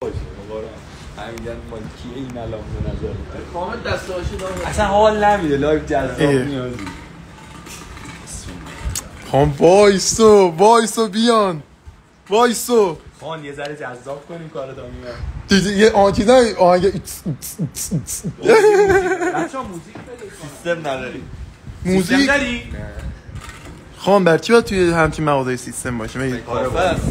همین مال کیه این الان به نظر کامل دستاشو داره اصلا حال نمیده لایو جذاب نیازی خان وایسو بیان وایسو خان یه ذره جذاب کنیم کارو میاد دیدی یه چیزای آهنگ بچا موزیک بده سیستم نداری موزیک داری خان بر چی باید توی همچین مغازه سیستم باشه میگید کارفرست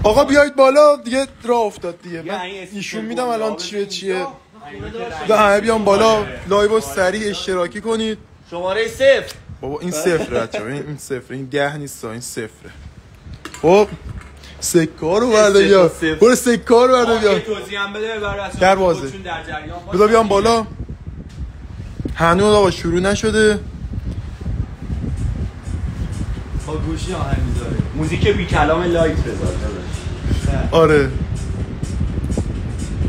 آقا بیایید بالا دیگه راه افتاد دیگه من ایشون میدم الان چیه همه بیان بالا لایو سریع اشتراکی کنید شماره 0 بابا این صفره بچه‌ها این صفره این 10 نیست این صفره خب سکه رو برده بیا برو سکه رو برده بیا توضیح هم بده برای دروازه در جریان بذار بیام بالا هنوز آقا شروع نشده با گوشی آهنگ میذاره موزیک بی کلام لایت بذار آره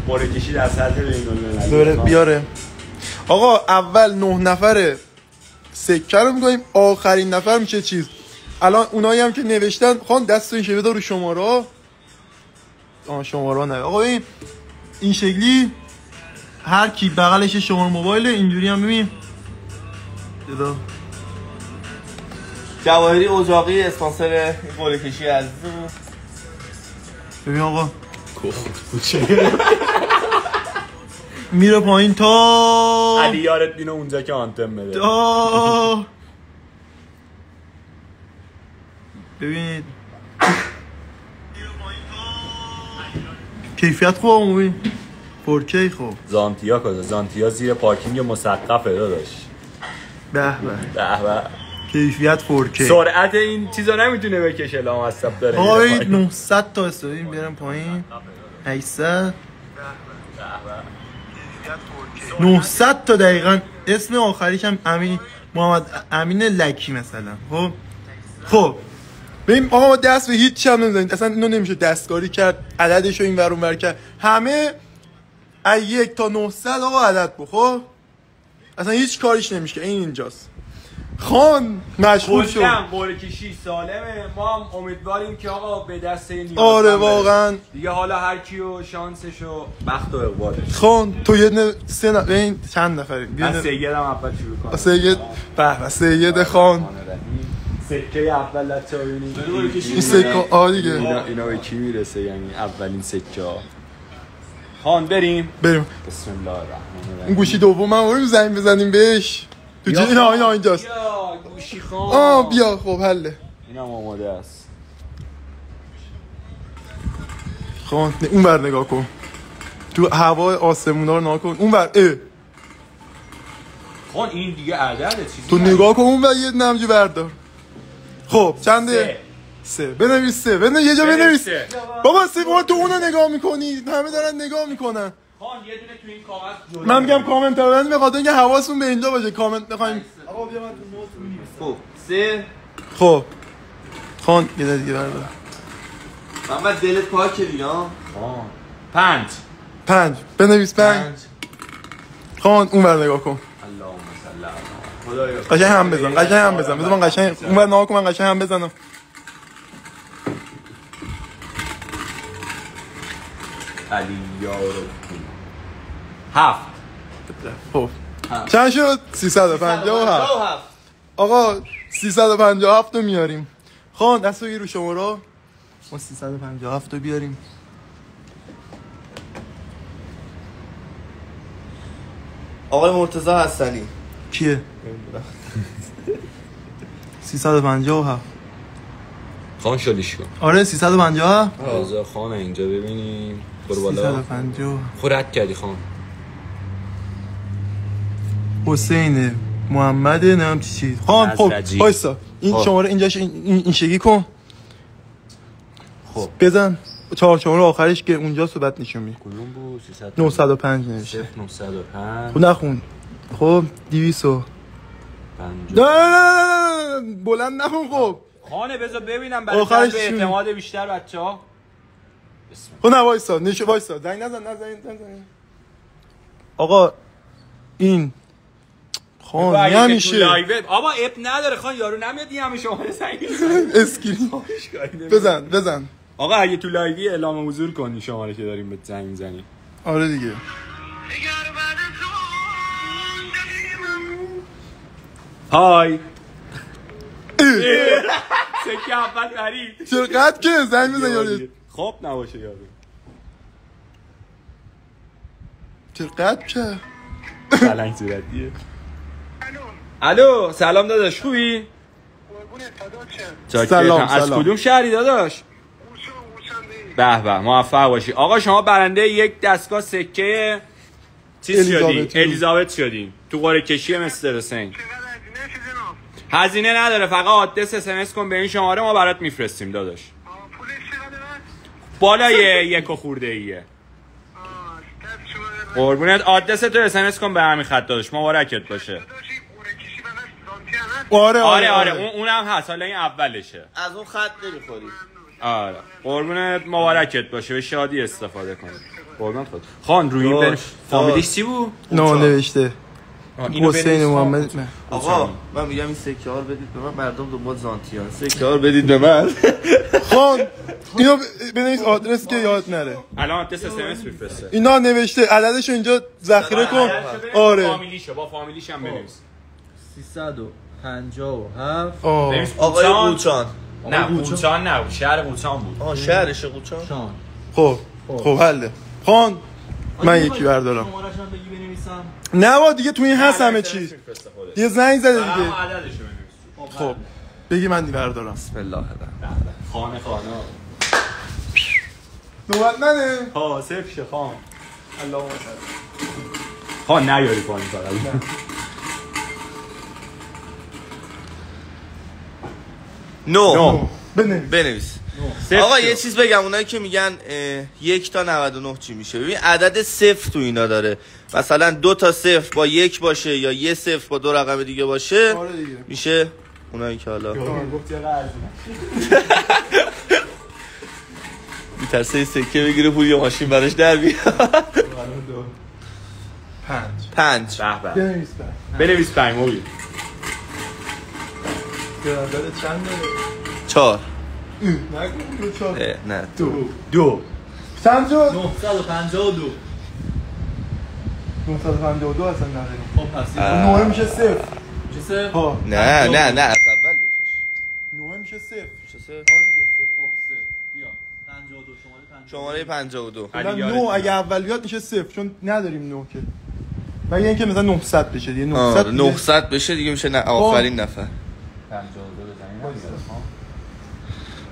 قرعه کشی در سطح بین‌المللی داره بیاره آقا اول 9 نفره سکه رو میگیم آخرین نفر میشه چیز الان اونایی هم که نوشتن خان دست این شبه رو شماره شماره نه آقا این شکلی هر کی بغلش شماره موبایله اینجوری هم ببین دیدا جواهری اوزاقی اسپانسر قرعه کشی عزیزمون ببین آقا میره پایین تا علی یارت بینه اونجا که آنتن بده ببینید کیفیت خوب عمومی 4K خوب زانتیا کجا زانتیا زیر پارکینگ مسقفه داداش به به به به کیفیت 4K سرعت این چیزا نمیتونه بکشه لامصب داره آقا 900 تا استودیو بیارم پایین 800 900 تا دقیقاً اسم آخریش هم امین محمد امین لکی مثلا خب ببین آقا دست به هیچ هم نمیزنید اصلا اینو نمیشه دستکاری کرد عددشو این ور اون ور کرد همه از 1 تا 900 آقا عدد خب اصلا هیچ کاریش نمیشه این اینجاست خان مشغول شد قرعه کشی سالمه ما هم امیدواریم که آقا به دست نیاز آره واقعا دیگه حالا هر کیو شانسشو بخت و اقبالش خان تو یه این چند نفریم من سید هم اول شروع کنم سید به سید خان سکه اول لچه ببینید این سکه دیگه اینا به کی میرسه یعنی اولین سکه ها خان بریم بسم الله الرحمن الرحیم این گوشی دوم هم بریم زنگ بزنیم بهش تو چه اینا اینجاست گوشی خان بیا خب حله اینم آماده است خان اون ور نگاه کن تو هوای آسمونا رو نگاه کن اون ور خان این دیگه عدده چیزی تو نگاه کن اون ور یه نمجی بردار خب چنده 3 بنویس 3 یه جا بنویس بابا 3 تو اونو نگاه میکنی همه دارن نگاه میکنن خان یه دونه تو این کاغذ من میگم کامنت دادن به خاطر اینکه حواستون به اینجا باشه کامنت بخوایم آقا بیا من تو نوت می‌نویسم خب 3 خب خان یه دیگه بردار محمد دلت پاکه دیگه ها 5 بنویس 5 خان اون ور نگاه کن اللهم صل علی قشنگ هم بزن بذار من قشنگ اون ور نگاه کن من قشنگ هم بزنم علی یارو 7 خب چند شد 357 آقا 357 رو میاریم خان دست بگیر رو شماره ما 357 رو بیاریم آقای مرتضی حسنی کیه 357 خان شلیش کن آره 350 رضا خان اینجا ببینیم برو بالا 350 خورد کردی خان حسین محمد نام چی خان خب وایسا این شماره اینجاش این شگی کن خب بزن 4 شماره آخرش که اونجا صحبت نشون میده کدوم بود 905 نوشته 905 خب نخون خب 250 نه بلند نخون خب خانه بذار ببینم برای به اعتماد بیشتر بچه‌ها خب نه وایسا وایسا زنگ نزن آقا این خان نمیشه آبا اپ نداره خان یارو نمیاد این همه شماره سنگین اسکرین بزن آقا اگه تو لایوی اعلام حضور کنی شماره که داریم به زنگ میزنی. آره دیگه. های سکه اول برید چقدر که زنگ بزن یاری. خب نباشه یارو. چقدر که سلام صورتیه. الو سلام داداش خوبی؟ سلام. از کدوم شهری داداش؟ به به موفق باشی. آقا شما برنده یک دستگاه سکه چیز شدی الیزابت شدیم تو قرعه کشی مستر حسین. هزینه نداره، فقط آدرس SMS کن به این شماره ما برات میفرستیم داداش. بالای یک و خورده ایه. قربونت آدرس تو SMS کن به همین خط داداش. مبارکت باشه. آره اونم هست، حالا این اولشه. از اون خط نمیخوری. آره قربونت مبارکت باشه، به شادی استفاده کنید. قربونت خود. خان روی این فامیلیش چی بود؟ نه نوشته حسین محمد. آقا من میگم این سکه ها رو بدید به من، مردم دنبال زانتیان. سکه ها رو بدید به من. خان اینو بنویس آدرس که یاد نره. الان آدرس SMS میفرسته. اینا نوشته عددشو اینجا ذخیره کن. آره فامیلیشو با فامیلیش هم بنویس. 357 آقای قوچان. نه قوچان نه، شهر قوچان بود. شهرش قوچان. خب حله. خان من یکی بردارم. شماره‌اش هم بگی بنویسم. نه با دیگه تو این هست همه چی. یه زنگ زده دیگه. عددشو بنویس. خب بگی من بردارم. بسم الله الرحمن. خانه نوبت منه. ها سیف شه خان. اللهم صل. خان نیاری پایین فقط. نو بنویس. آقا یه چیز بگم، اونایی که میگن 1 تا 99 چی میشه، ببین عدد صفر تو اینا داره. مثلا 2 تا صفر با 1 باشه یا 1 صفر با 2 رقم دیگه باشه میشه اونایی که حالا میترسه سکه بگیره پول یا ماشین براش در بیاد. 5 بنویس 5 موبیل. 4 نگو نه 2 چند شد؟ 952 952 اصلا نداریم. خب پس نوه میشه صفر. چه ها نه از اول بکش. نوه میشه صفر. خب بیا 52 شماره 52 نو اگه اول بیاد میشه صفر، چون نداریم نو که. مگه اینکه مثلا 900 بشه دیگه. 900 بشه دیگه میشه نه آخرین نفر. 52 بزنیم.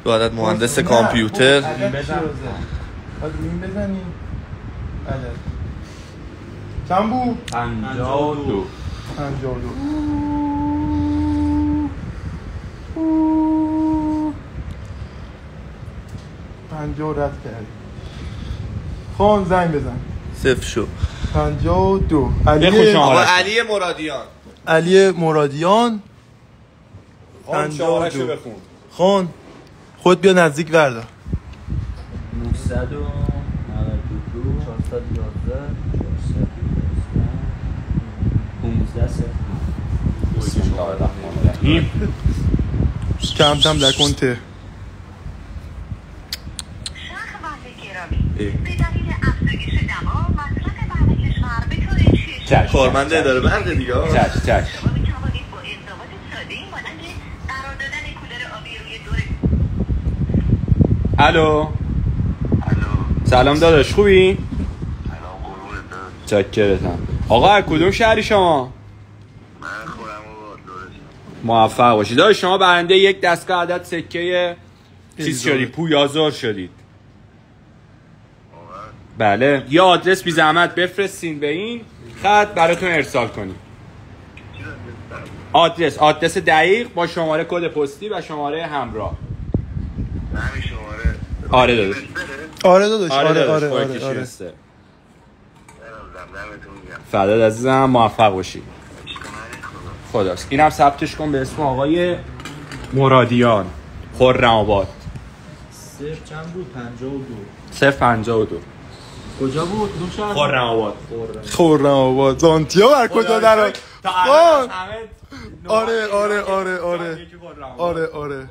دو عدد مهندس کامپیوتر. بعد این بزنیم. عدد چند بود؟ 52 50 رد کردیم. خان زنگ بزن. صفر شو. 52 علی مرادیان. علی مرادیان. خان شماره‌شو بخون. خان خود بیا نزدیک بردار. 992 411 15 کم کم در کنته. کارمنده داره برده دیگه. چش الو سلام داداش خوبی؟ چاکرتم. آقا از کدوم شهری شما؟ من خودم موفق باشید داداش. شما برنده یک دستگاه عدد سکه چیز شدید، پویازور شدید. بله یه آدرس بی زحمت بفرستین به این خط براتون ارسال کنیم. آدرس دقیق با شماره کد پستی و شماره همراه. همین شماره. آره داداش. آره. فدات عزیزم، موفق باشی. خداست. اینم ثبتش کن به اسم آقای مرادیان، خرم آباد. صفر چند بود؟ 052 کجا بود؟ کدوم شهر؟ خرم آباد. زانتیا بر کجا در خان. آره.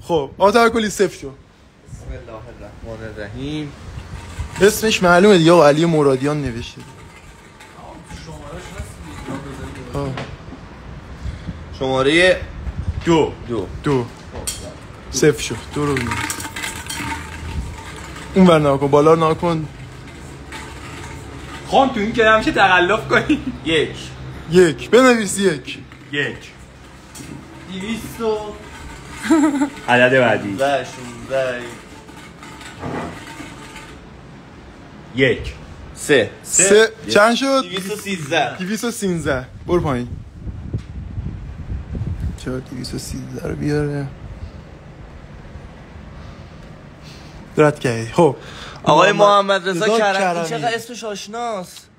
خب آقا کلی صفر شو. الله الرحمن الرحیم. اسمش معلومه دیگه، علی مرادیان نوشته. شماره 2 صفر شد. 2 رو ببین. اون ور نکن، بالا رو نکن. خان تو این که همیشه تقلب کنی. 1 بنویس 1 200 عدد بعدی 16 1 3 چند شد؟ 213 برو پایین. چرا 213 رو بیاره؟ رد کردی. خب آقای محمد رضا رضا کرمی کرمی. چقدر اسمش آشناست.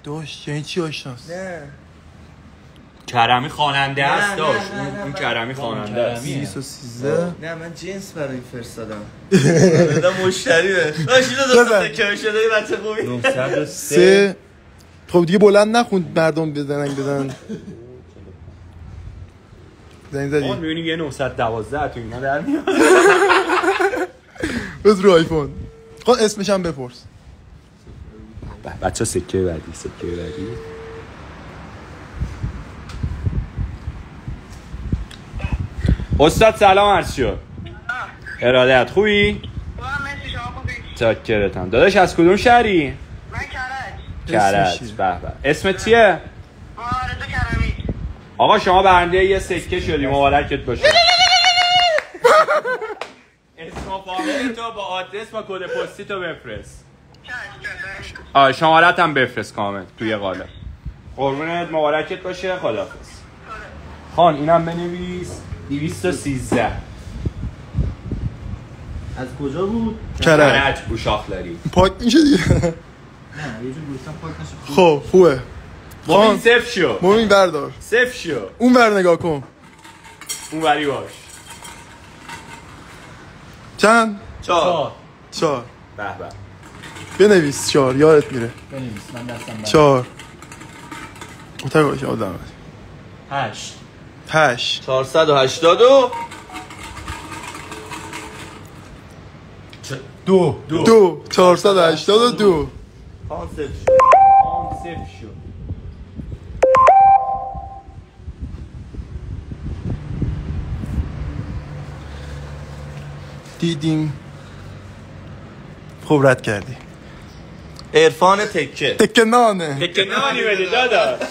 داشت یعنی چی آشناست؟ نه کرمی خواننده نه، است نه، داشت. نه، نه، اون نه. کرمی خواننده است. 213 نه من جنس برای فرستادم. دادم مشتریه. داشت اینو بزن. تکه شده بچه خوبی. 3. خب دیگه بلند نخوند مردم بزنن زنگ زدی. اون میبینی یه 912 تو اینا در میاد. بز رو آیفون. خب اسمش هم بپرس. بچه سکه بعدی استاد سلام عرض شد. ارادت خوبی؟ چاکرتم. داداش از کدوم شهری؟ من کرج. چیه؟ به به. اسمت چیه؟ رضا کرمی. آقا شما برنده یه سکه شدی، مبارکت باشه. اسم و فامیل تو با آدرس با کد پستی تو بفرست. شمارت هم بفرست کامل توی قالب. قربونت، مبارکت باشه. خداحافظ. خان اینم بنویس 213. از کجا بود؟ کرج. بوشاخلاری. پاک میشه دیگه. نه یه جور گوشتم پاک نشه. خب خوبه. مبین صفر شو. مومین بردار. صفر شو. اون ور نگاه کن. اون وری باش. چند؟ 4 به به. بنویس 4 یادت میره. بنویس من دستم بر 4 متر باشه آدم. 8 480 2 482 کانسپت صفر شو. دیدیم. خب رد کردی. عرفان تکه تکه نانه. تکه نانی بده داداش.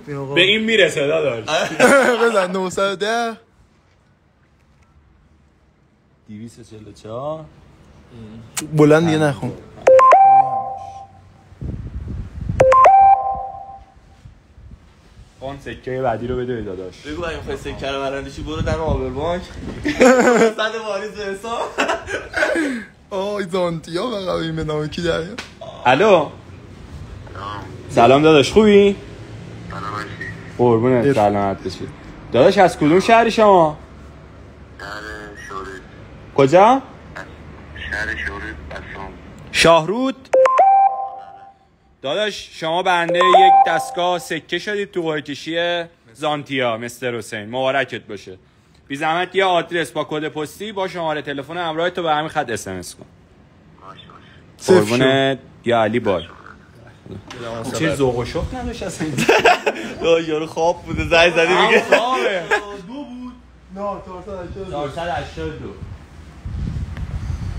به این میرسه داداش. بزن 910 244. بلند دیگه نخون. اون سکه بعدی رو بده داداش. بگو اگه میخوای سکه رو برندشی برو دم آبربانک. صد واریز حساب. آی زانتیا فقط این به نام کی دریا. الو سلام داداش، خوبی؟ سلام باشی. قربونت، سلامت باشی. داداش از کدوم شهری شما؟ شهر شورید. کجا؟ شهر شورید بسام. شاهرود. داداش شما برنده یک دستگاه سکه شدید تو قرعه کشی زانتیا مستر حسین، مبارکت باشه. بی زحمت یه آدرس با کد پستی با شماره تلفن همراه تو به همین خط اس کن. باشه. قربونت یا علی بال. چه ذوق و شوق نداشت اصلا. یارو خواب بوده زنگ زدی میگه خوابه. 2 بود. نه 482. 482.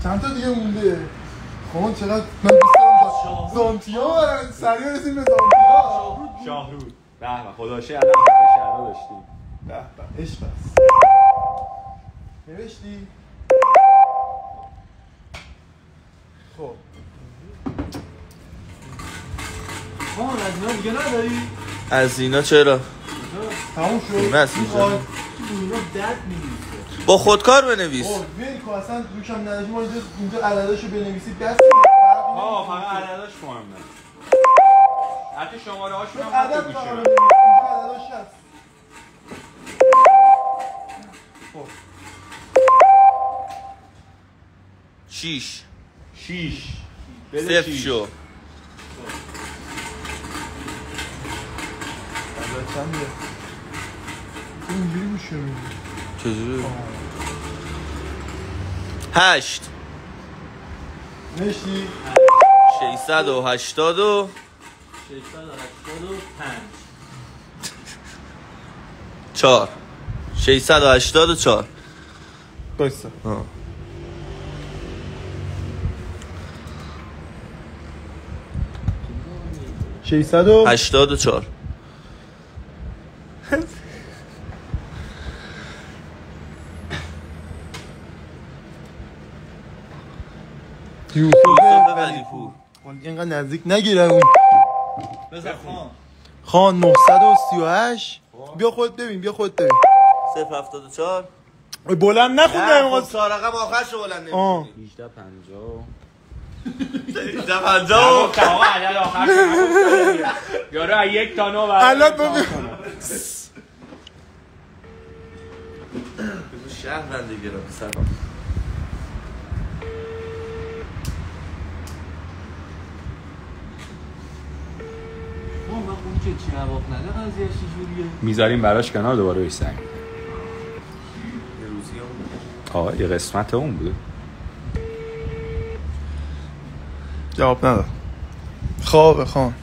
چند تا دیگه مونده. خب چقدر من دوست دارم زانتیا برن. سریع رسیم به زانتیا. شاهرود. به به خدا شکر الان همه شهرها داشتیم. به به عشق بس. نوشتی؟ خب خان از اینا دیگه نداری؟ از اینا چرا؟ تموم شد. بس می‌زنی. اینا دد می‌نویسه. با خودکار بنویس. خب ویل کو اصلا روشم نداشتی. ما اینجا عدداشو بنویسید دست. فقط عدداش مهمه. حتی شماره هاشون هم عدد حتی فقط گوشه. بنویسید. اینجا عدداش هست. خب 6 بده صفر شیش. شو. عدد چنده؟ اینجوری میشه میگه. چجوری؟ 8 نشتی 680 685 4 684 بایستا 84 یوسف ولیپور اینقدر نزدیک نگیره اون بزن خان 938 بیا خودت ببین 074 بلند نخون نه اینقدر خب 4 رقم آخرش رو بلند آه. نمی‌کنی 1850 50 تمام عدد آخر یارو از 1 تا 9 الان ببین شهر بنده گرام سلام من اون که جواب نده قضیه چجوریه؟ میذاریم براش کنار دوباره بهش زنگ یه روزی هم آقا یه قسمت اون بود جواب نداد خوابه خان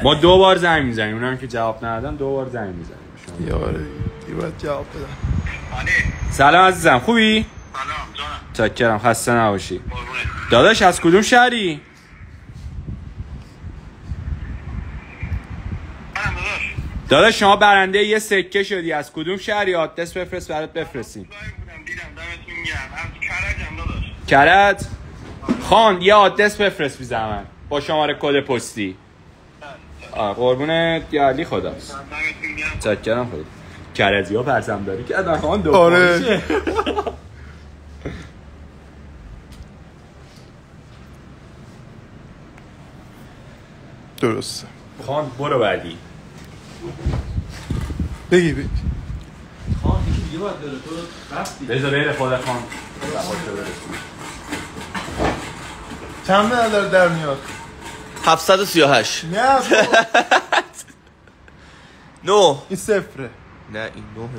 ما 2 بار زنگ میزنیم اونم که جواب ندادن 2 بار زنگ میزنیم یاره دیگه باید جواب بدم سلام عزیزم خوبی؟ سلام جانم چاکرم خسته نباشی قربونت داداش از کدوم شهری؟ منم داداش داداش شما برنده یه سکه شدی از کدوم شهری آدرس بفرست برات بفرستیم لایو بودم دیدم دمتون گرم از کرجم داداش کرد خان یه آدرس بفرست بی زحمت با شماره کد پستی قربونت یا علی خداست دمتون گرم چاکرم خدا کرجی ها پرسمداری کردن خان دو آره درسته خان برو بعدی بگی خان یکی دیگه باید بره تو رفتی بذار بره خدا خان چند نداره در میاد 738 نه بابا. 9 این صفره نه این 9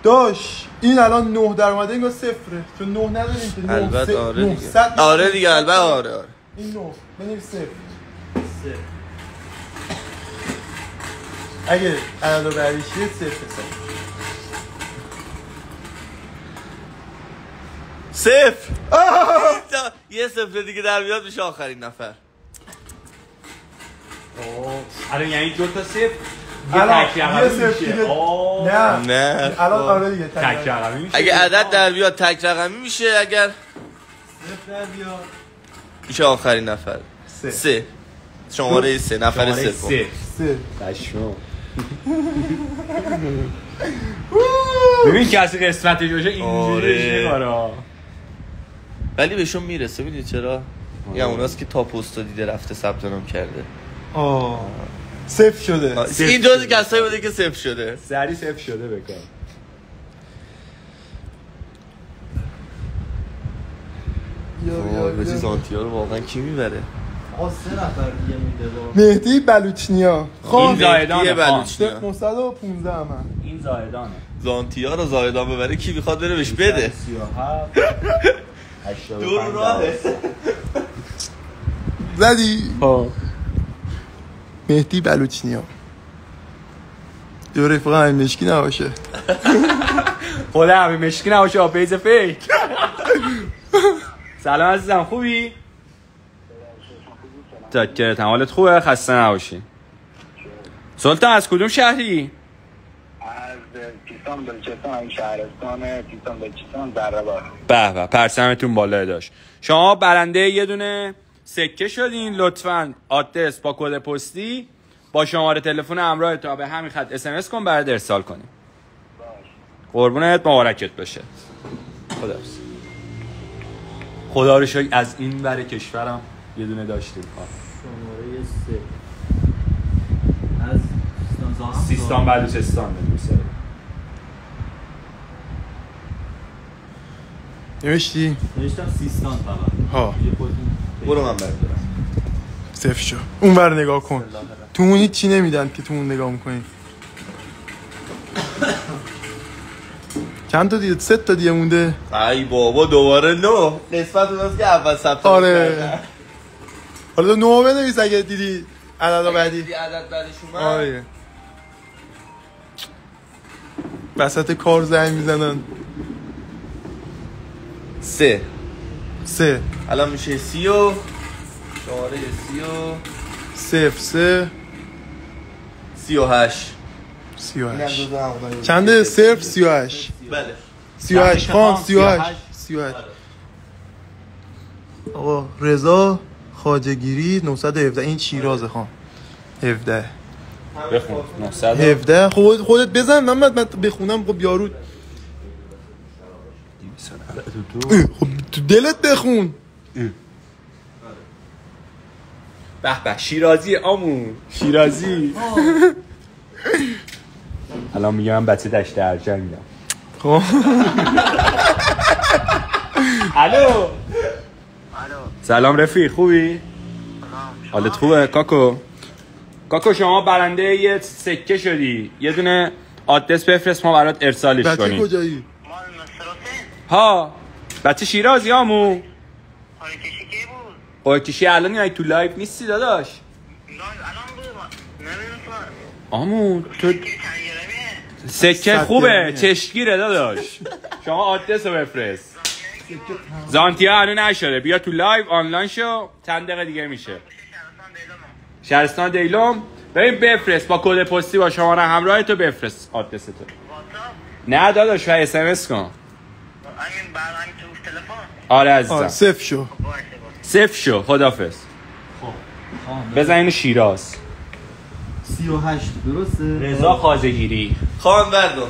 داش این الان 9 در اومده اینگاه صفره چون 9 نداریم که 9 البته آره دیگه آره دیگه البته آره این 9 بنویس صفر اگه عدد رو بعدیشیه صفر صفر یه صفر دیگه در بیاد میشه آخرین نفر الان یعنی 2 تا صفر الان تک یه رقمی صفر میشه. دیگه آه. نه نه الان آره دیگه تک رقمی میشه اگه عدد در بیاد تک رقمی میشه اگر صفر بیا میشه آخرین نفر 3 شماره 3 نفر شماره سوم 3 سه پشمام ببین کسی قسمتش باشه اینجوری آره. کارا ولی بهشون میرسه میدونی چرا یا اوناست که تا پست دیده رفته ثبت نام کرده صفر شده این جزء کسایی بوده که صفر شده سری صفر شده بکن بچه زانتیا رو واقعا کی میبره آقا 3 نفر دیگه میده با مهدی بلوچنیا این خان زایدانه خان. بلوچنیا 915 من این زایدانه زانتیا رو زایدان ببره کی میخواد بره بهش بده 37 دور راهه زدی مهدی بلوچنیا دو رفقه همین مشکی نباشه خدا همین مشکی نباشه آبیز فیک سلام عزیزم خوبی؟ چاکرت حالت خوبه خسته نباشی سلطان از کدوم شهری؟ از تیسان بلوچستان این شهرستان تیسان بلوچستان دربار به به پرسمتون بالا داشت شما برنده یه دونه سکه شدین لطفاً آدرس با کد پستی با شماره تلفن همراه تا به همین خط SMS کن برات ارسال کنیم قربونت مبارکت بشه خداحافظ خدا رو شکر از این ور کشورم یه دونه داشتیم شماره 3 از سیستان بلوچستان بنویسه نوشتی؟ نوشتم سیستان فقط ها یه خودتون برو من بردارم صفر شو اون بر نگاه کن تو اون هیچ چی نمیدن که تو اون نگاه میکنی چند تا دیگه؟ 3 تا دیگه مونده. ای بابا دوباره 9 قسمت اوناست که اول ثبت آره حالا 9 بنویس اگه دیدی عدد بعدی. عدد بعدش اومد. آره وسط کار زنگ میزنن. 3 الان میشه 30 شماره 30 38 چنده؟ 38 بله 38 خان 38 آقا رضا خواجه‌گیری 917 این شیرازه خان 17 بخون 917 خودت بزن من بخونم. خب یارو خب تو دلت بخون. به به شیرازی آمون شیرازی. الان میگم بچه دشت ارجنگم. خب الو سلام رفیق خوبی؟ حالت خوبه کاکو شما برنده یه سکه شدی. یه دونه آدرس بفرست ما برات ارسالش کنیم. بچه کجایی؟ ها بچه شیرازی آمو. قوه کشی الان یعنی تو لایف نیستی داداش؟ آمو تو سکه خوبه چشمگیره داداش. شما آدرس رو بفرست. زانتیا هنو نشده بیا تو لایف آنلاین شو چند دقیقه دیگه میشه. شهرستان دیلم ببین بفرست با کد پستی با شماره همراه تو بفرست آدرس تو. نه داداش اس ام اس کن. آره عزیزم صفر شو خدافظ. بزن اینو شیراز 38 درسته؟ رضا خواجه‌گیری خان بردو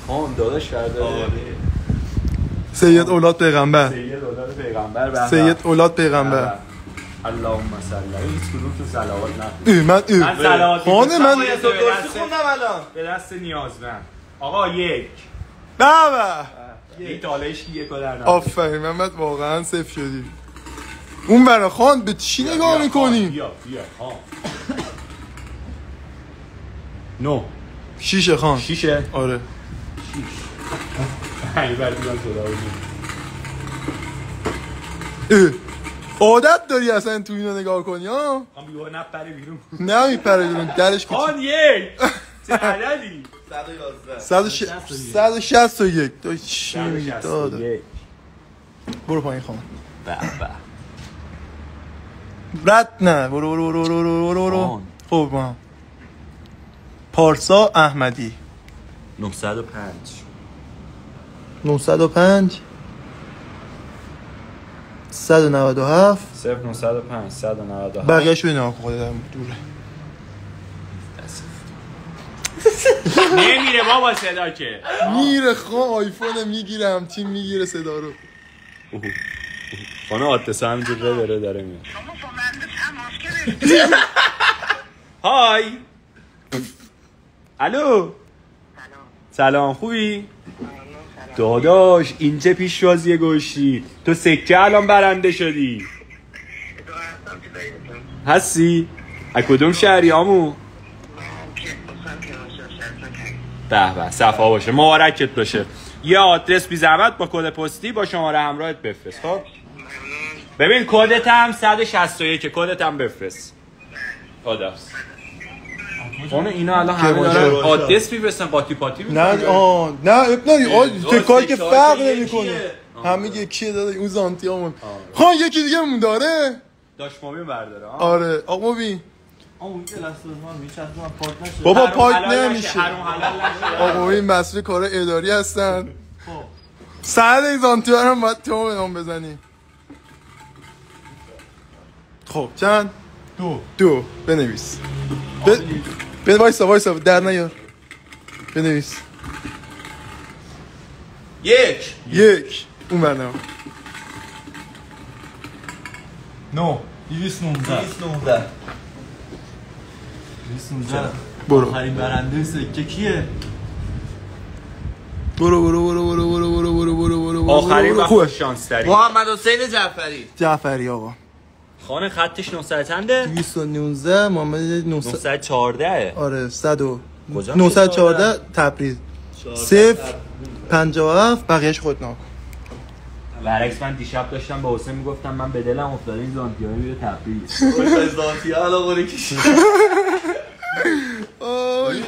خان داداش کرده. سید اولاد پیغمبر سید اولاد پیغمبر اللهم صل علی هیچ کدوم تو صلوات نخون. من صلوات خانه من تو درست خوندم الان به دست نیازمند. آقا یک بابا این تالش یک در آفرین محمد واقعا صفر شدی. اون برا خان به چی نگاه میکنی؟ بیا خان 9 6 خان 6 آره 6 ای بعد میگم عادت داری اصلا تو اینو نگاه کنی ها؟ خان بیوه نپره بیرون نه میپره بیرون درش کچی. خان یک چه عددی؟ 161 تو چی میگی داده؟ برو پایین خان. رد نه برو خب ما پارسا احمدی 905 197 0905 197 بقیه شو اینا خودم دوره نمیره بابا صدا که میره خان آیفون میگیرم تیم میگیره صدا رو. خانه آدرس همینجور داره میاد. های الو سلام خوبی؟ داداش این چه پیشوازی گوشی تو سکه الان برنده شدی هستی؟ از کدوم شهری آمو؟ به صفا باشه مبارکت باشه. یه آدرس بی زحمت با کد پستی با شماره همراهت بفرست. خب ببین کدت هم 161 کدت هم بفرست. خداحافظ. اون اینا الان همه دارن آدرس میفرستن قاطی پاتی میکنن. نه ابنایی تو کاری که فرق نمیکنه همه یکیه داده اون زانتیامون. خان یکی دیگه مون داره داش مبین برداره. آره آقا مبین اون که لاستوزمان میچسبه من پاک نشه. بابا پاک نمیشه. آقا مبین مسئول کار اداری هستن. سند این زانتیا رو باید تو به نام بزنی. خب چند؟ 2 بنویس. وایسا در نیار. بنویس 1 اون برنامه 9 219 برو آخرین برنده سکه کیه؟ برو آخرین و خوش شانس داری محمد حسین جعفری آقا. خانه خطش 900 چنده؟ 219 محمد 914 آره 100 کجا 914 تبریز 057 بقیه‌اش خودت نکن. برعکس من دیشب داشتم با حسین میگفتم من به دلم افتاده این زانتی‌ها میره تبریز. زانتی‌ها الان قوله کشید.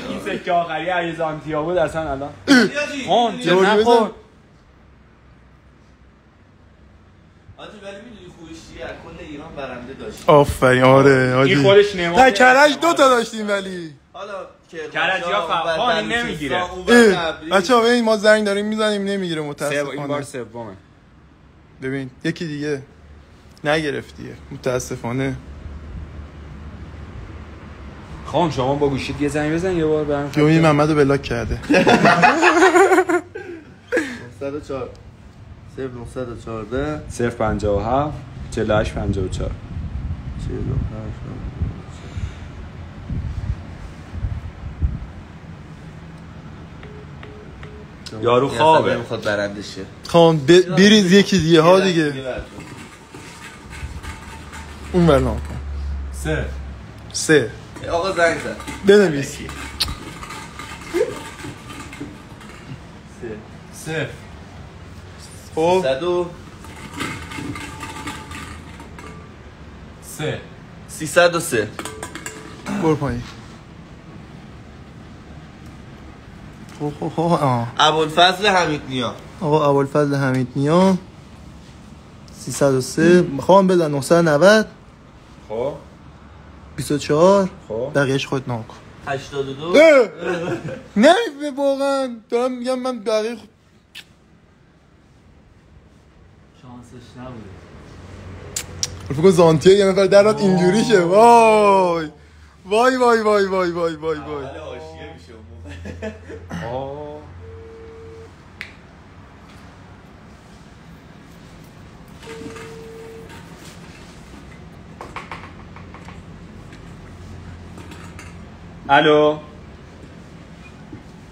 این سکه آخری اگه زانتی‌ها بود اصلا الان خون چه نخور. آجی ولی میدونی خوبش چیه؟ کل ایران برنده داشت. آفرین آره حاجی. این خودش نماد. نه کرج 2 تا داشتیم ولی. حالا کرجیا فقط نمیگیره. بچه‌ها ببین ما زنگ داریم میزنیم نمیگیره متاسفانه. این بار سومه. ببین یکی دیگه نگرفتیه متاسفانه. خان شما با گوشیت یه زنگ بزن یه بار برام. جومی محمدو بلاک کرده. 904 0914 057 48 54 یارو خوابه نمیخواد برنده شه. خان بریز یکی دیگه ها دیگه. اون برنامه کن 3 آقا زنگ زد بنویس 0 خب 303 برو پایین. خب ابوالفضل حمید نیا. آقا ابوالفضل حمید نیا 303 میخوام بدن 990 خب 24 خب بقیه‌اش خودت نکن. 82 نه واقعا دارم میگم من بقیه شانسش نبوده. فکر کنم زانتیه یه نفر درات اینجوری شه. وای وای وای وای وای وای وای وای حاشیه میشه آه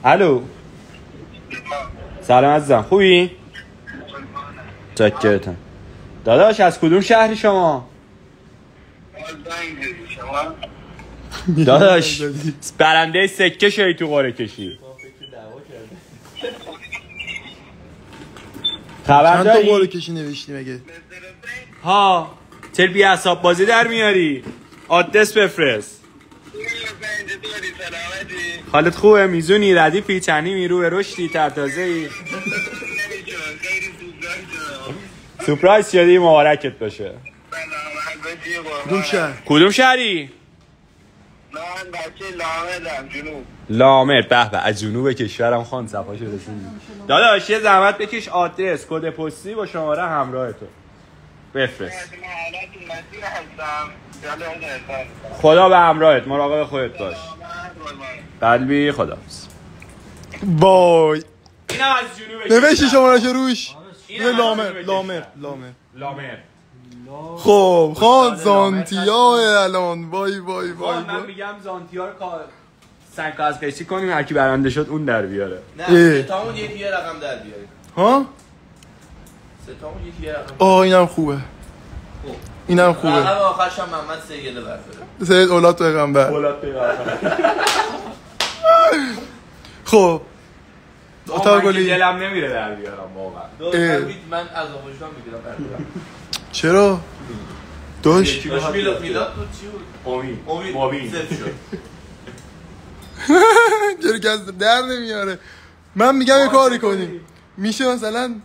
الو سلام عزیزم خوبی؟ چکرتم داداش از کدوم شهری شما؟ داداش برنده سکه شدی تو قرعه کشی خبر چند تا داری؟ قرعه کشی نوشتی مگه؟ ها چرا بی حساب بازی در میاری؟ آدرس بفرست حالت خوبه میزونی ردی پیچنی میرو به رشدی ترتازه‌ای سورپرایز شدی مبارکت باشه. کدوم شهری؟ من بچه لامدم جنوب. لامر به به از جنوب کشورم خان صفا شده داداش یه زحمت بکش آدرس کد پستی با شماره همراه تو بفرست. خدا به همراهت مراقب خودت باش قلبی خدا. وای اینم از جنوب نوشتی شماره‌ش روش. لامر خب خان زانتیا الان وای وای وای من میگم زانتیا رو سنگ از قیسی کنیم هر کی برنده شد اون در بیاره. نه تامون یکی یه رقم در بیاریم. ها تامون یکی یه رقم. اینم خوبه. اینم خوبه. رقم آخرش هم محمد سیگله برداره. سید اولاد پیغمبر. خب اتاق گلی دلم نمیره در بیارم واقعا. من از آموزشگاه میگیرم بردارم. چرا؟ داشت میلاد بود چی بود؟ امید صفر شد. چرا کس در نمیاره. من میگم یه کاری کنیم میشه مثلا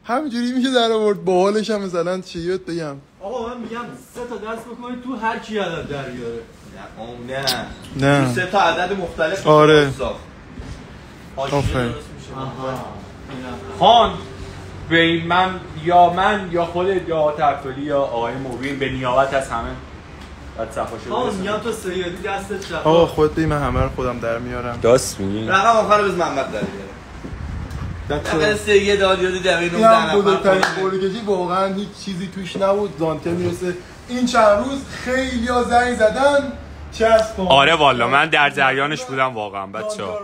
همینجوری میشه در آورد با حالش هم مثلا چیت بگم آقا من میگم 3 تا دست بکنید تو هر کی عدد در بیاره. نه 3 تا عدد مختلف. آره آفرین. خان به من یا خودت یا ترفلی یا آقای موبین به نیابت از همه بعد صفا شده. آقا میگم تو سیادی دستت شد. آقا خودت بگی من همه رو خودم در میارم. داست میگی رقم آخر بز محمد در بیاره. رقم سیه دادیادی دوید اون در بزرگترین قرعه کشی واقعا هیچ چیزی توش نبود. زانتیه میرسه این چند روز خیلی ها زنگ زدن آره والا من در جریانش بودم واقعا بچه‌ها.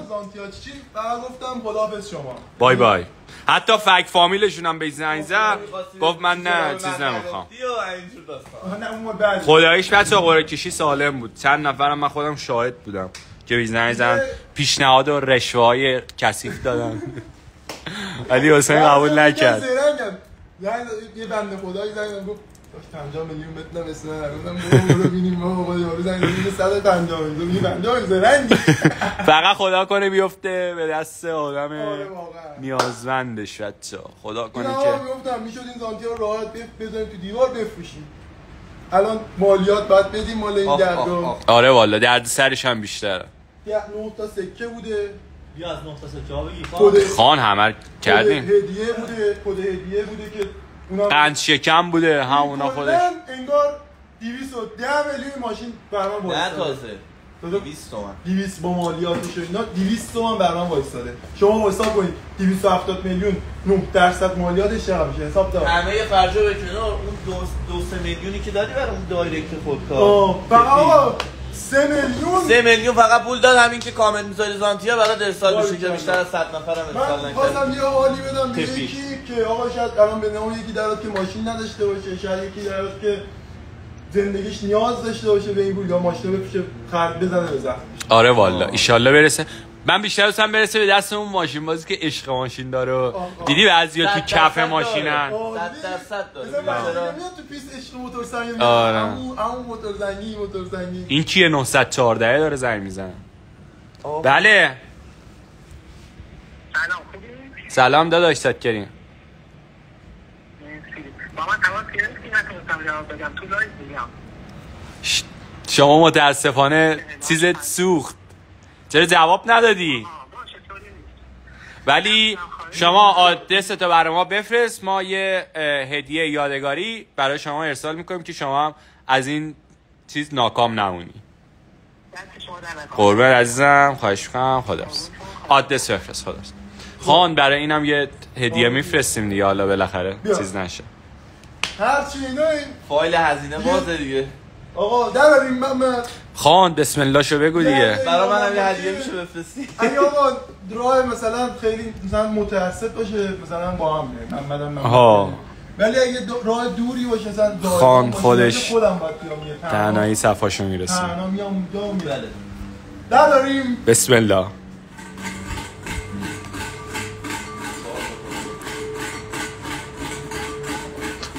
زانتیا چی فقط گفتم خداحافظ شما بای بای. حتی فک فامیلشون هم به زنگ زد گفت من نه چیز نمیخوام. خداییش بچه‌ها قرعه کشی سالم بود. چند نفرم من خودم شاهد بودم. که بیزنس پیشنهاد و رشوه‌های کثیف دادن ولی حسین قبول نکرد. یه بنده خدایی زنگ گفت 50 میلیون بتونم اسم نگفتم برو ببینیم ما یارو زنگ زدیم 150 میلیون بنده زرنگی فقط خدا کنه بیفته به دست آدم نیازمندش بچه‌ها. خدا کنه که میگفتم میشد این زانتی رو راحت بزنیم تو دیوار بفروشیم. الان مالیات باید بدیم مال این درگاه. آره والا درد سرش هم بیشتره. 9 تا سکه بوده. بیا از 9 تا سکه ها بگی خان همه کردیم. هدیه بوده، کد هدیه بوده که اونا قند شکم بوده همونا خودش. انگار 210 میلیون ماشین برام وایساده. نه تازه 200 تومن 200 با مالیاتش و اینا 200 تومن برام وایساده. شما حساب کنید 270 میلیون 9% مالیاتش چقدر میشه حساب تا همه خرجا به کنار اون 2 میلیونی که دادی برای اون دایرکت خودکار. فقط آقا 3 میلیون فقط پول داد همین که کامنت میذاری زانتیا برای ارسال بشه که بیشتر از 100 نفر هم ارسال من نکرد. خواستم یه حالی بدم به یکی که آقا شاید الان به نام یکی درات که ماشین نداشته باشه، شاید یکی درات که زندگیش نیاز داشته باشه به این پول یا ماشین رو بپوشه خرج بزنه به زخمش. آره والا ان شاءالله برسه. من بیشتر دوستم برسه به دست اون ماشین بازی که عشق ماشین داره. دیدی بعضیا تو کف ماشینن 100% داره. میاد تو پیست عشق موتور زنگی. آره همون موتور زنگی این کیه 914 داره زنگ میزنه. بله سلام خوبی؟ سلام داداش سکریم. با من تماس گرفتی نتونستم جواب بدم تو لایو میگم. شما متاسفانه چیزت سوخت. چرا جواب ندادی؟ ولی شما آدرستو برای ما بفرست، ما یه هدیه یادگاری برای شما ارسال میکنیم که شما هم از این چیز ناکام نمونی. قربان عزیزم خواهش میکنم. خداحافظ. آدرس بفرست. خداحافظ. خان برای اینم یه هدیه میفرستیم دیگه حالا بالاخره چیز نشه. هرچی اینا این فایل هزینه بازه دیگه. آقا دراریم محمد خان بسم الله شو بگو دیگه. برای منم یه هدیه میشه بفرستی. اگه آقا راه مثلا خیلی مثلا متوسط باشه مثلا با هم محمدم ها، ولی اگه راه دوری باشه مثلا خان خودش خودم باید بیام تنهایی صفاشو میرسیم. تنها میام اونجا میرم. دراریم بسم الله.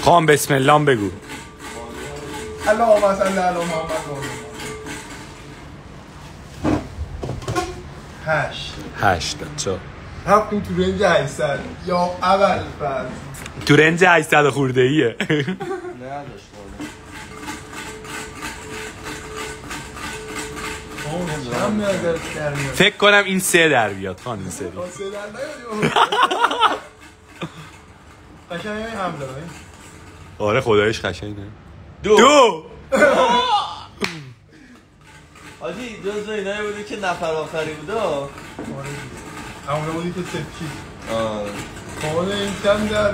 خان بسم الله بگو. اللهم صل علی محمد. 8 چه؟ رفتیم تو رنج 800 یا اول فرض تو رنج 800 خورده ایه. نه داشت فکر کنم این 3 در بیاد خان این سری. قشنگ حمله آره خدایش قشنگه. 2 آجی جزو اینایی بوده که نفر آخری بوده. همونه بودی که سپچی خانه این کم در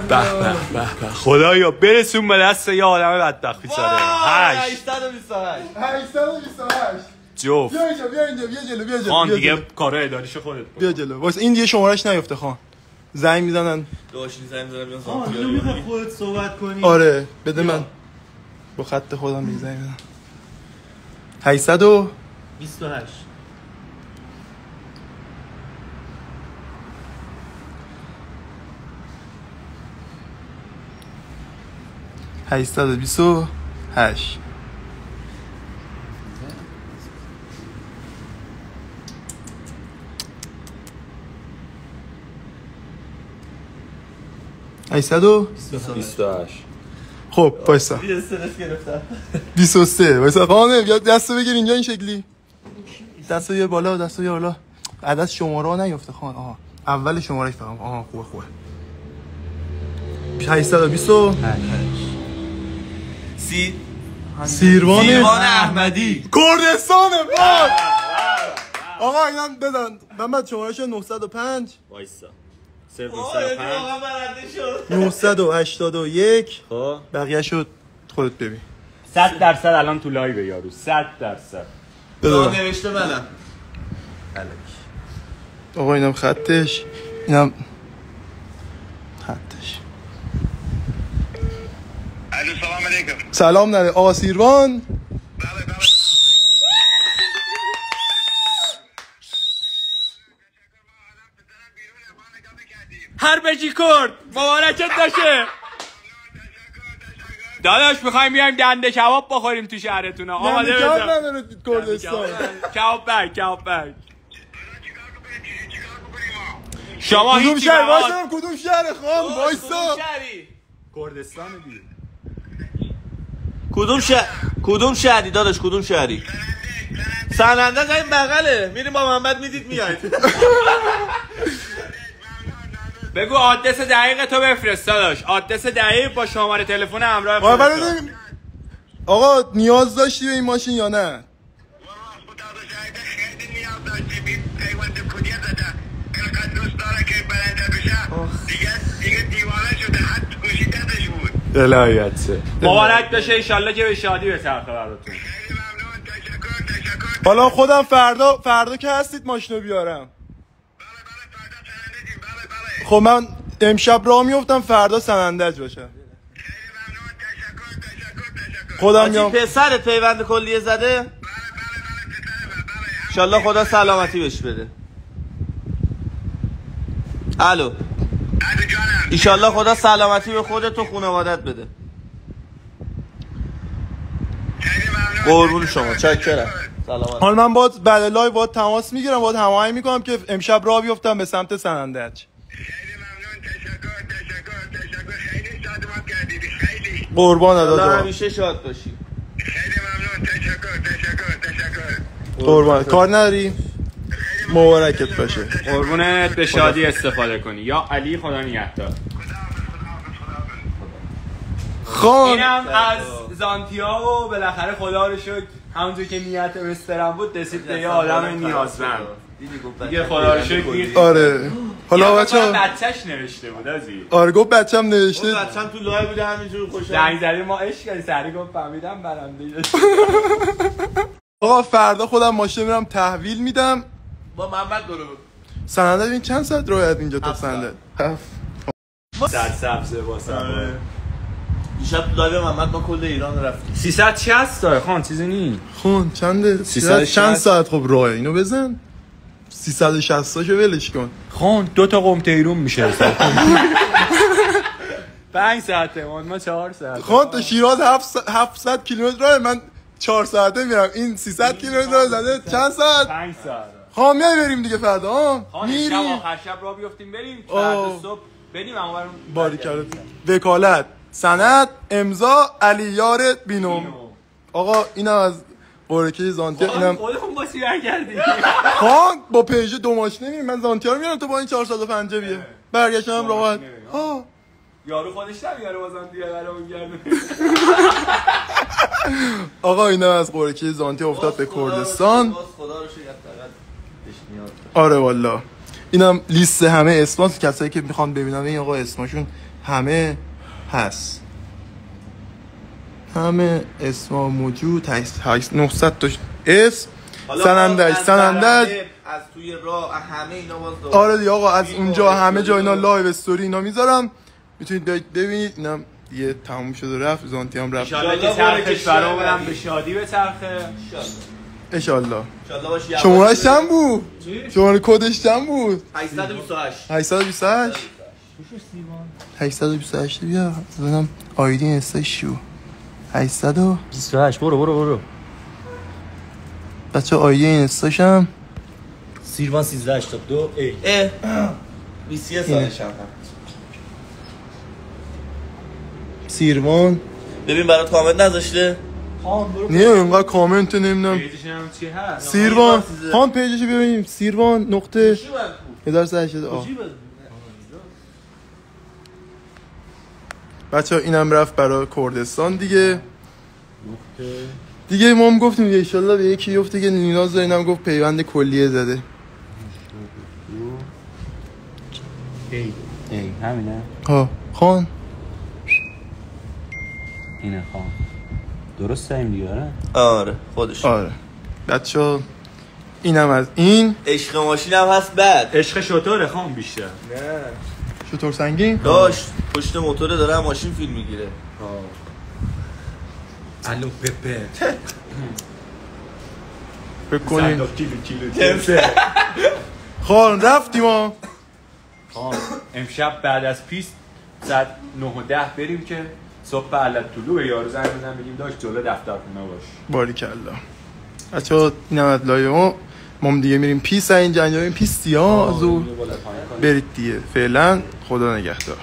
به خدایا برسون به دست یه آدم بدبخت بیچاره. 828 جفت. بیا جلو خان دیگه کارا اداریشو خودت بیا جلو واسه این دیگه شمارش نیفته خان. زنگ میزنن داشتین زنگ میزنن بیان اینو میخوای خودت صحبت کنی؟ آره بده من با خط خودم زنگ میزنم. 828 828 28. خب وایسا 23 وایسا خانه بیا دستو بگیر اینجا این شکلی. دستو یه بالا دستو یه بالا. عدد شماره ها نیفته خان. آها اول شمارهش فهم. آها خوبه 828 سیروان احمدی کردستان پاک. آقا اینا بزن محمد شمارهش 905 وایسا 981 خب بقیه شد خودت ببین. 100% الان تو لایو یارو 100%. نوشته منم. آقا اینم خطش اینم خطش. الو سلام علیکم. سلام نره آقا سیروان. حاجی کرد مبارکت باشه داداش میخوایم بیایم دنده کباب بخوریم تو شهرتون آماده بزن دنده کباب نداره کردستان کباب بگ شما کدوم هیچی شهر واسه کدوم شهر خان وایسا کردستان دیگه کدوم شهری داداش کدوم شهری سننده این بغله میریم با محمد میدید میاید بگو آدرس دقیق تو بفرست داداش آدرس دقیق با شماره تلفن همراه خودت آقا نیاز داشتی به این ماشین یا نه الهیت مبارک باشه انشالله که به شادی بچرخه براتون حالا خودم فردا که هستید ماشینو بیارم خب من امشب راه میافتم فردا سنندج باشم خودم میام پسر پیوند کلیه زده انشالله خدا سلامتی بهش بده الو انشالله خدا سلامتی به خودت و خانوادت بده قربون شما چاکرم سلامت حالا من باید بعد لایو باید تماس میگیرم باید هماهنگ میکنم که امشب راه بیفتم به سمت سنندج خیلی شادمان کردیدی خیلی قربان دادا همیشه شاد باشی خیلی ممنون تشکر قربان کار نداری مبارکت باشه قربونت به شادی استفاده کنی یا علی خدا نگهدار خان اینم از زانتیاگو بالاخره خدا رو شکر همونجور که نیت مسترم بود رسید به یه آدم نیازمند دیگه خدا رو شکر آره حالا بچه‌ها بچه‌ش نوشته بود ازی آره گفت بچه‌م نوشته بچه‌م تو لایو بوده همینجور خوشحال زنگ زدیم ما عشق کردیم سری گفت فهمیدم برنده آقا فردا خودم ماشین میرم تحویل میدم با محمد برو سننده ببین چند ساعت راه اینجا تا سننده سرسبزه واسه دیشب تو لایو محمد ما کل ایران رفتیم 360 تا خان چیزی نی خون چنده 360 چند ساعت خب راه اینو بزن 360 تاشو ولش کن خان 2 تا قم تیرون میشه 5 ساعته ما 4 ساعت خان تا شیراز 700 کیلومتر راه من 4 ساعته میرم این 300 کیلومتر راه زده چند ساعت 5 ساعت خان میای بریم دیگه فردا ها میریم شب آخر شب راه بیافتیم بریم فردا صبح بریم اونورون باریکلا وکالت سند امضا علی یار بینوم آقا اینم از قرکه زانتیا اینم خودمون باسی برگردیم خان با پیج دو ماشینه میریم من زانتیا رو میارم تو با این 450 بیه برگشتم راحت ها یارو خودش نمیاره بازم دیگه برامون گردونه آقا اینم از قرکه زانتیا افتاد به کردستان آره والا اینم لیست همه اسماس کسایی که میخوان ببینن این آقا اسمشون همه هست همه اسما موجود 900 تا اسم سنندج از توی راه همه اینا باز آره دیگه آقا از اونجا همه جا اینا لایو استوری اینا میذارم میتونید ببینید اینم دیگه تموم شد و رفت زانتی هم رفت ان که چرخش برامونم به شادی بچرخه ان شاء الله شماره‌اش چند بود شماره کدش چند بود 828 828 بیا ببینم آیدی اینستاش چیه 828 برو بچه آیدی اینستاشم سیروان 1382 ای 21 سالشم سیروان ببین برات کامنت نذاشته نه اینقدر کامنت نمیدونم پیجش هم چی هست سیروان هم پیجش ببینیم سیروان نقطه 1180 بچه ها اینم رفت برای کردستان دیگه ما هم گفتیم دیگه ایشالله به یکی یفته که نیاز داره اینم گفت پیوند کلیه زده ای همینه ها خان اینه خان درسته این دیگه آره خودش آره بچه ها اینم از این عشق ماشین هم هست بعد عشق شطوره خان بیشتر نه شطور سنگین داشت پشت موتوره داره هم ماشین فیلم میگیره الو پپه فکر کنیم خان رفتیم ها امشب بعد از پیست ساعت 9:10 بریم که صبح علت طلوع به یارو زنگ بزنم بگیم داشت جلو دفترخونه باش. باریکلا. بچه‌ها اینم لایو ما دیگه میریم پیست اینجا انجام پیستی ها زور برید دیگه. فعلا خدا نگهدار.